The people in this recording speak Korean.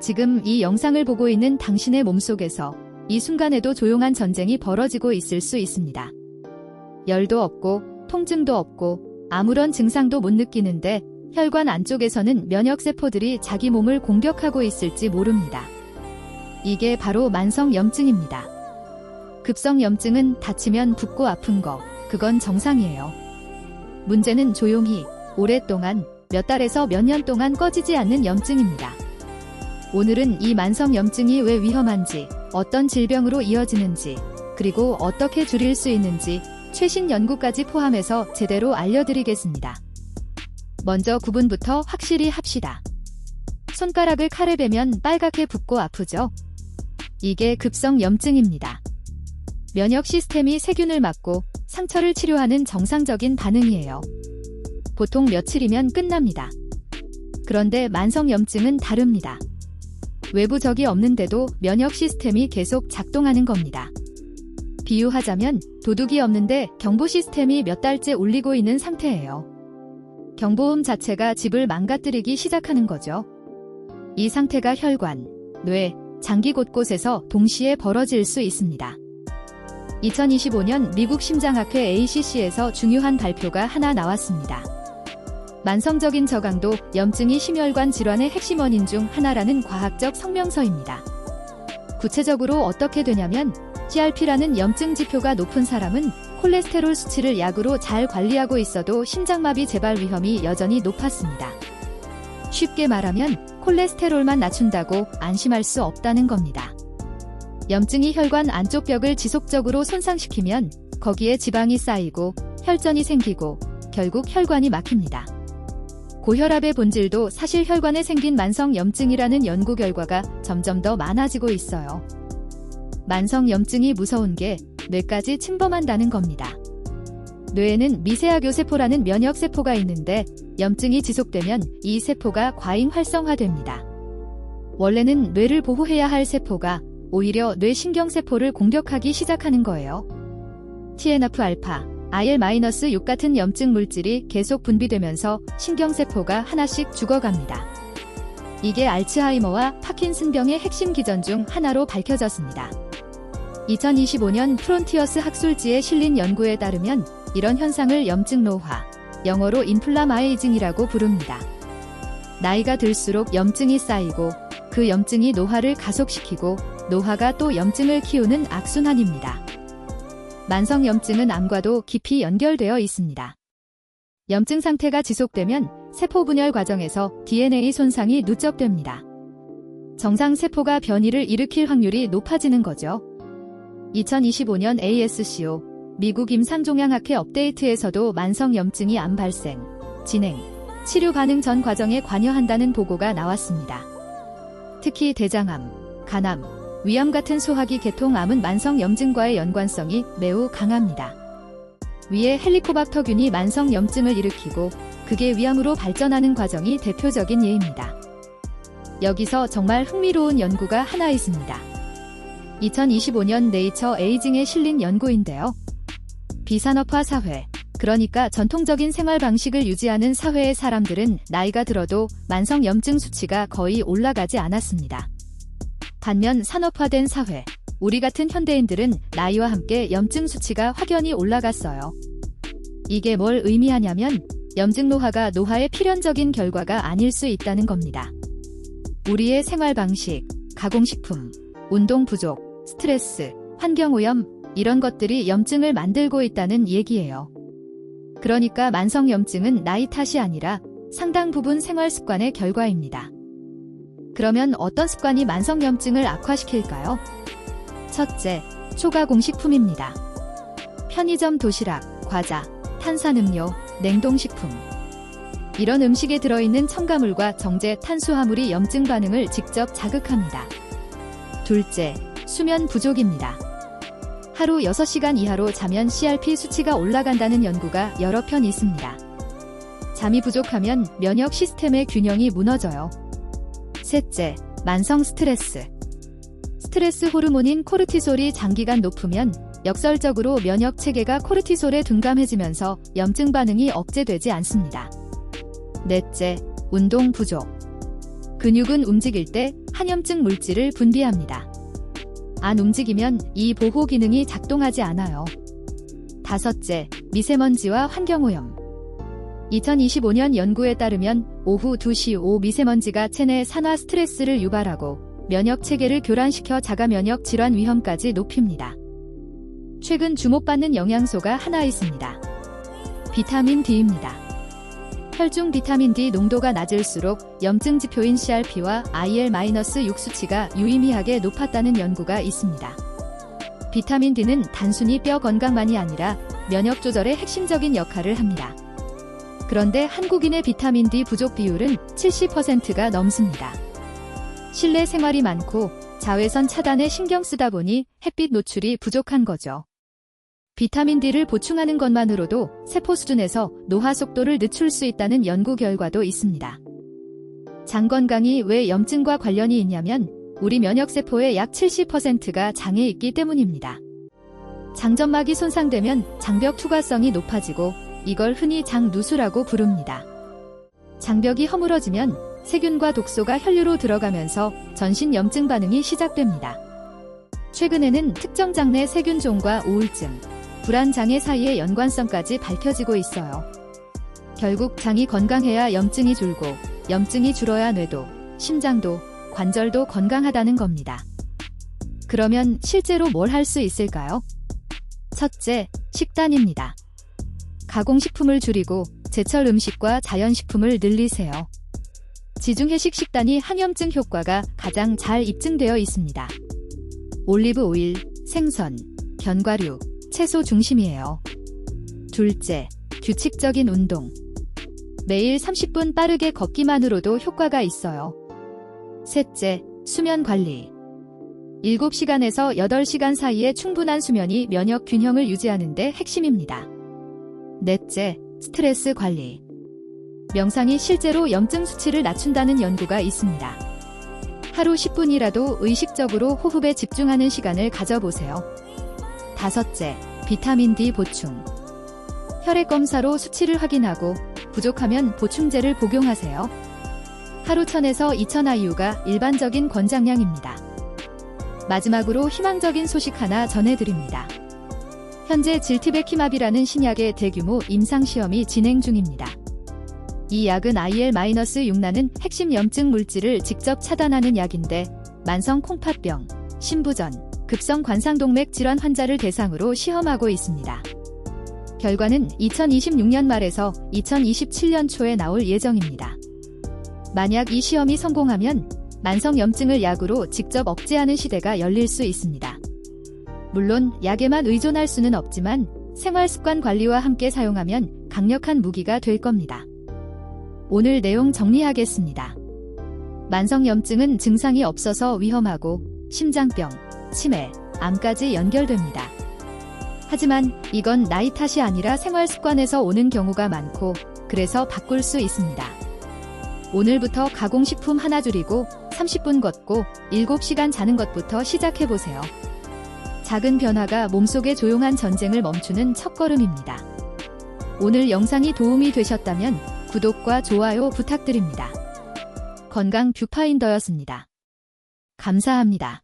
지금 이 영상을 보고 있는 당신의 몸속에서 이 순간에도 조용한 전쟁이 벌어지고 있을 수 있습니다. 열도 없고 통증도 없고 아무런 증상도 못 느끼는데 혈관 안쪽에서는 면역세포들이 자기 몸을 공격하고 있을지 모릅니다. 이게 바로 만성염증입니다. 급성염증은 다치면 붓고 아픈 거, 그건 정상이에요. 문제는 조용히, 오랫동안, 몇 달에서 몇 년 동안 꺼지지 않는 염증입니다. 오늘은 이 만성염증이 왜 위험한지, 어떤 질병으로 이어지는지, 그리고 어떻게 줄일 수 있는지 최신 연구까지 포함해서 제대로 알려드리겠습니다. 먼저 구분부터 확실히 합시다. 손가락을 칼에 베면 빨갛게 붓고 아프죠? 이게 급성염증입니다. 면역 시스템이 세균을 막고 상처를 치료하는 정상적인 반응이에요. 보통 며칠이면 끝납니다. 그런데 만성염증은 다릅니다. 외부 적이 없는데도 면역 시스템이 계속 작동하는 겁니다. 비유하자면 도둑이 없는데 경보 시스템이 몇 달째 울리고 있는 상태예요. 경보음 자체가 집을 망가뜨리기 시작하는 거죠. 이 상태가 혈관, 뇌, 장기 곳곳에서 동시에 벌어질 수 있습니다. 2025년 미국 심장학회 ACC에서 중요한 발표가 하나 나왔습니다. 만성적인 저강도 염증이 심혈관 질환의 핵심 원인 중 하나라는 과학적 성명서입니다. 구체적으로 어떻게 되냐면 CRP라는 염증 지표가 높은 사람은 콜레스테롤 수치를 약으로 잘 관리하고 있어도 심장마비 재발 위험이 여전히 높았습니다. 쉽게 말하면 콜레스테롤만 낮춘다고 안심할 수 없다는 겁니다. 염증이 혈관 안쪽 벽을 지속적으로 손상시키면 거기에 지방이 쌓이고 혈전이 생기고 결국 혈관이 막힙니다. 고혈압의 본질도 사실 혈관에 생긴 만성염증이라는 연구 결과가 점점 더 많아지고 있어요. 만성염증이 무서운 게 뇌까지 침범한다는 겁니다. 뇌에는 미세하교세포라는 면역세포가 있는데 염증이 지속되면 이 세포가 과잉 활성화됩니다. 원래는 뇌를 보호해야 할 세포가 오히려 뇌신경세포를 공격하기 시작하는 거예요. TNF-알파, IL-6 같은 염증 물질이 계속 분비되면서 신경세포가 하나씩 죽어갑니다. 이게 알츠하이머와 파킨슨병의 핵심 기전 중 하나로 밝혀졌습니다. 2025년 프론티어스 학술지에 실린 연구에 따르면 이런 현상을 염증 노화, 영어로 인플라마에이징이라고 부릅니다. 나이가 들수록 염증이 쌓이고 그 염증이 노화를 가속시키고 노화가 또 염증을 키우는 악순환입니다. 만성염증은 암과도 깊이 연결되어 있습니다. 염증 상태가 지속되면 세포 분열 과정에서 DNA 손상이 누적됩니다. 정상 세포가 변이를 일으킬 확률이 높아지는 거죠. 2025년 ASCO, 미국 임상종양학회 업데이트에서도 만성염증이 암 발생, 진행, 치료 반응 전 과정에 관여한다는 보고가 나왔습니다. 특히 대장암, 간암, 위암 같은 소화기 계통암은 만성염증과의 연관성이 매우 강합니다. 위에 헬리코박터균이 만성염증을 일으키고 그게 위암으로 발전하는 과정이 대표적인 예입니다. 여기서 정말 흥미로운 연구가 하나 있습니다. 2025년 네이처 에이징에 실린 연구인데요. 비산업화 사회, 그러니까 전통적인 생활 방식을 유지하는 사회의 사람들은 나이가 들어도 만성염증 수치가 거의 올라가지 않았습니다. 반면 산업화된 사회, 우리 같은 현대인들은 나이와 함께 염증 수치가 확연히 올라갔어요. 이게 뭘 의미하냐면 염증 노화가 노화의 필연적인 결과가 아닐 수 있다는 겁니다. 우리의 생활 방식, 가공식품, 운동 부족, 스트레스, 환경오염, 이런 것들이 염증을 만들고 있다는 얘기예요. 그러니까 만성염증은 나이 탓이 아니라 상당 부분 생활 습관의 결과입니다. 그러면 어떤 습관이 만성염증을 악화시킬까요? 첫째, 초가공식품입니다. 편의점 도시락, 과자, 탄산음료, 냉동식품. 이런 음식에 들어있는 첨가물과 정제, 탄수화물이 염증 반응을 직접 자극합니다. 둘째, 수면 부족입니다. 하루 6시간 이하로 자면 CRP 수치가 올라간다는 연구가 여러 편 있습니다. 잠이 부족하면 면역 시스템의 균형이 무너져요. 셋째, 만성 스트레스. 스트레스 호르몬인 코르티솔이 장기간 높으면 역설적으로 면역 체계가 코르티솔에 둔감해지면서 염증 반응이 억제되지 않습니다. 넷째, 운동 부족. 근육은 움직일 때 항염증 물질을 분비합니다. 안 움직이면 이 보호 기능이 작동하지 않아요. 다섯째, 미세먼지와 환경오염. 2025년 연구에 따르면 오후 2시 5 미세먼지가 체내 산화 스트레스를 유발하고 면역 체계를 교란시켜 자가 면역 질환 위험까지 높입니다. 최근 주목받는 영양소가 하나 있습니다. 비타민 D입니다. 혈중 비타민 D 농도가 낮을수록 염증 지표인 CRP와 IL-6 수치가 유의미하게 높았다는 연구가 있습니다. 비타민 D는 단순히 뼈 건강만이 아니라 면역 조절에 핵심적인 역할을 합니다. 그런데 한국인의 비타민 D 부족 비율은 70%가 넘습니다. 실내 생활이 많고 자외선 차단에 신경 쓰다 보니 햇빛 노출이 부족한 거죠. 비타민 D를 보충하는 것만으로도 세포 수준에서 노화 속도를 늦출 수 있다는 연구 결과도 있습니다. 장 건강이 왜 염증과 관련이 있냐면 우리 면역세포의 약 70%가 장에 있기 때문입니다. 장점막이 손상되면 장벽 투과성이 높아지고 이걸 흔히 장누수라고 부릅니다. 장벽이 허물어지면 세균과 독소가 혈류로 들어가면서 전신 염증 반응이 시작됩니다. 최근에는 특정 장 내 세균종과 우울증, 불안장애 사이의 연관성까지 밝혀지고 있어요. 결국 장이 건강해야 염증이 줄고 염증이 줄어야 뇌도, 심장도, 관절도 건강하다는 겁니다. 그러면 실제로 뭘 할 수 있을까요? 첫째, 식단입니다. 가공식품을 줄이고 제철 음식과 자연식품을 늘리세요. 지중해식 식단이 항염증 효과가 가장 잘 입증되어 있습니다. 올리브 오일, 생선, 견과류, 채소 중심이에요. 둘째, 규칙적인 운동. 매일 30분 빠르게 걷기만으로도 효과가 있어요. 셋째, 수면 관리. 7시간에서 8시간 사이의 충분한 수면이 면역 균형을 유지하는 데 핵심입니다. 넷째, 스트레스 관리. 명상이 실제로 염증 수치를 낮춘다는 연구가 있습니다. 하루 10분이라도 의식적으로 호흡에 집중하는 시간을 가져보세요. 다섯째, 비타민 D 보충. 혈액 검사로 수치를 확인하고 부족하면 보충제를 복용하세요. 하루 1000에서 2000IU가 일반적인 권장량입니다. 마지막으로 희망적인 소식 하나 전해드립니다. 현재 질티베키맙이라는 신약의 대규모 임상시험이 진행 중입니다. 이 약은 IL-6라는 핵심 염증 물질을 직접 차단하는 약인데 만성 콩팥병, 신부전, 급성 관상동맥 질환 환자를 대상으로 시험하고 있습니다. 결과는 2026년 말에서 2027년 초에 나올 예정입니다. 만약 이 시험이 성공하면 만성 염증을 약으로 직접 억제하는 시대가 열릴 수 있습니다. 물론 약에만 의존할 수는 없지만 생활습관 관리와 함께 사용하면 강력한 무기가 될 겁니다. 오늘 내용 정리하겠습니다. 만성 염증은 증상이 없어서 위험하고 심장병, 치매, 암까지 연결됩니다. 하지만 이건 나이 탓이 아니라 생활 습관에서 오는 경우가 많고 그래서 바꿀 수 있습니다. 오늘부터 가공식품 하나 줄이고 30분 걷고 7시간 자는 것부터 시작해보세요. 작은 변화가 몸속의 조용한 전쟁을 멈추는 첫걸음입니다. 오늘 영상이 도움이 되셨다면 구독과 좋아요 부탁드립니다. 건강 뷰파인더였습니다. 감사합니다.